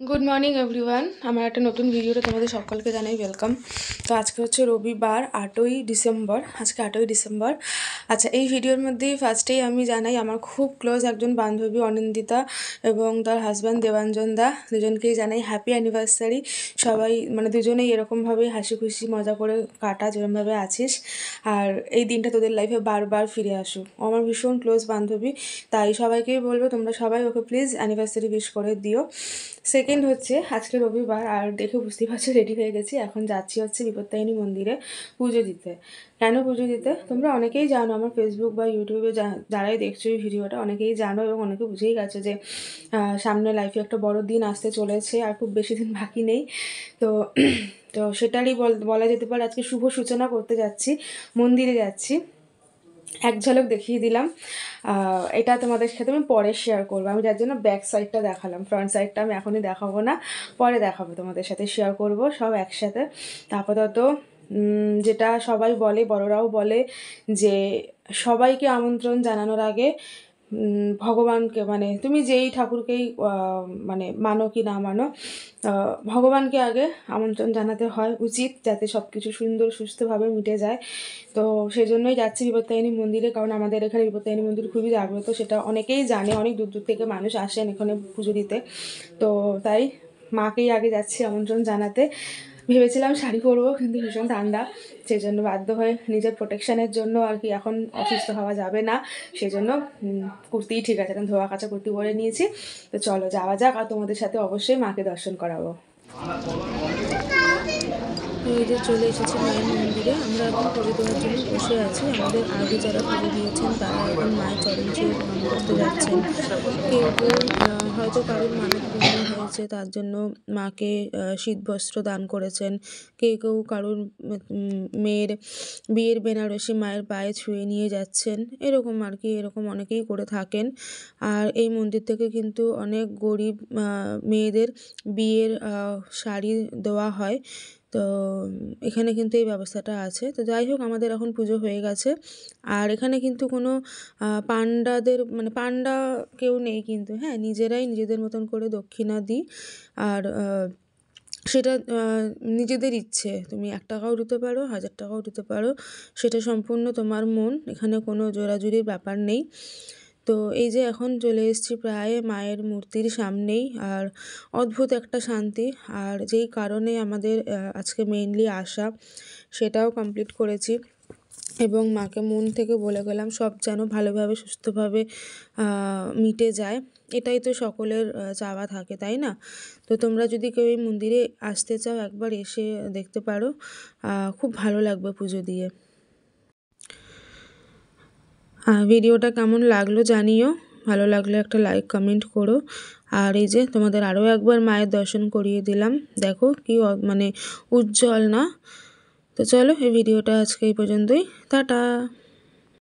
Good morning everyone, আমার একটা নতুন ভিডিওতে তোমাদের সকলকে জানাই ওয়েলকাম। তো আজকে হচ্ছে রবিবার 8ই ডিসেম্বর। আজকে 8ই ডিসেম্বর। আচ্ছা, এই ভিডিওর মধ্যেই ফার্স্টেই আমি জানাই আমার খুব ক্লোজ একজন বান্ধবী অনিন্দিতা এবং তার হাজব্যান্ড দেবাঞ্জন দা, দুজনকেই জানাই হ্যাপি অ্যানিভার্সারি। সবাই মানে দুজনেই এরকমভাবেই হাসি খুশি মজা করে কাটা, যেরকমভাবে আছিস, আর এই দিনটা তোদের লাইফে বারবার ফিরে আসুক। আমার ভীষণ ক্লোজ বান্ধবী, তাই সবাইকেই বলবো তোমরা সবাই ওকে প্লিজ অ্যানিভার্সারি উইশ করে দিও। সেকেন্ড হচ্ছে আজকে রবিবার, আর দেখে বুঝতেই পারছো রেডি হয়ে গেছি। এখন যাচ্ছি হচ্ছে বিপত্তারিণী মন্দিরে পুজো দিতে। কেন পুজো দিতে তোমরা অনেকেই জানো, আমার ফেসবুক বা ইউটিউবে যারাই দেখছো এই ভিডিওটা অনেকেই জানো এবং অনেকে বুঝেই গেছো যে সামনে লাইফে একটা বড় দিন আসতে চলেছে, আর খুব বেশি দিন বাকি নেই। তো তো সেটারই বলা যেতে পারে আজকে শুভ সূচনা করতে যাচ্ছি, মন্দিরে যাচ্ছি। এক ঝলক দেখিয়ে দিলাম। এটা তোমাদের সাথে আমি পরে শেয়ার করবো, আমি যার জন্য ব্যাক সাইডটা দেখালাম, ফ্রন্ট সাইডটা আমি এখনই দেখাবো না, পরে দেখাবো, তোমাদের সাথে শেয়ার করব সব একসাথে। আপাতত যেটা সবাই বলে, বড়রাও বলে যে সবাইকে আমন্ত্রণ জানানোর আগে ভগবানকে, মানে তুমি যেই ঠাকুরকেই মানে মানো কি না মানো, ভগবানকে আগে আমন্ত্রণ জানাতে হয় উচিত, যাতে সব কিছু সুন্দর সুস্থভাবে মিটে যায়। তো সেই জন্যই যাচ্ছি বিপত্তারিণী মন্দিরে, কারণ আমাদের এখানে বিপত্তারিণী মন্দির খুবই জাগ্রত, সেটা অনেকেই জানে, অনেক দূর দূর থেকে মানুষ আসেন এখানে পুজো দিতে। তো তাই মাকেই আগে যাচ্ছি আমন্ত্রণ জানাতে। ভেবেছিলাম শাড়ি পরবো, কিন্তু ভীষণ ঠান্ডা, সেই জন্য বাধ্য হয়ে নিজের প্রোটেকশানের জন্য আর কি, এখন অসুস্থ হওয়া যাবে না, সেই জন্য কুর্তিই ঠিক আছে, এখন ধোয়া কাচা কুর্তি পরে নিয়েছি। তো চলো যাওয়া যাক, আর তোমাদের সাথে অবশ্যই মাকে দর্শন করাবো। এই যে চলে এসেছি মায়ের মন্দিরে, আমরা এখন পুজো দেওয়ার জন্য বসে আছি। আমাদের আগে যারা পুজো দিয়েছেন তারা এখন মায়ের চরণ ছুঁয়ে প্রণাম করতে যাচ্ছেন। কেউ কেউ হয়তো কারোর মানত পূর্ণ হয়েছে, তার জন্য মাকে শীতবস্ত্র দান করেছেন। কেউ কেউ কারোর মেয়ের বিয়ের বেনারসি মায়ের পায়ে ছুঁয়ে নিয়ে যাচ্ছেন, এরকম আর কি, এরকম অনেকেই করে থাকেন। আর এই মন্দির থেকে কিন্তু অনেক গরিব মেয়েদের বিয়ের শাড়ি দেওয়া হয়। তো এখানে কিন্তু এই ব্যবস্থাটা আছে। তো যাই হোক, আমাদের এখন পুজো হয়ে গেছে, আর এখানে কিন্তু কোনো পাণ্ডাদের মানে পাণ্ডা কেউ নেই কিন্তু, হ্যাঁ, নিজেরাই নিজেদের মতন করে দক্ষিণা দিই। আর সেটা নিজেদের ইচ্ছে, তুমি 1 টাকাও দিতে পারো, 1000 টাকাও দিতে পারো, সেটা সম্পূর্ণ তোমার মন, এখানে কোনো জোরাজুরির ব্যাপার নেই। তো এই যে এখন চলে এসেছি প্রায় মায়ের মূর্তির সামনেই, আর অদ্ভুত একটা শান্তি, আর যেই কারণে আমাদের আজকে মেইনলি আসা সেটাও কমপ্লিট করেছি, এবং মাকে মন থেকে বলে গেলাম সব যেন ভালোভাবে সুস্থভাবে মিটে যায়। এটাই তো সকলের চাওয়া থাকে, তাই না? তো তোমরা যদি কেউ এই মন্দিরে আসতে চাও, একবার এসে দেখতে পারো, খুব ভালো লাগবে পুজো দিয়ে। ভিডিওটা কেমন লাগলো জানিও, ভালো লাগলে একটা লাইক কমেন্ট করো। আর এই যে তোমাদের আরও একবার মায়ের দর্শন করিয়ে দিলাম, দেখো কি মানে উজ্জ্বল না? তো চলো, এই ভিডিওটা আজকে এই পর্যন্তই, টাটা।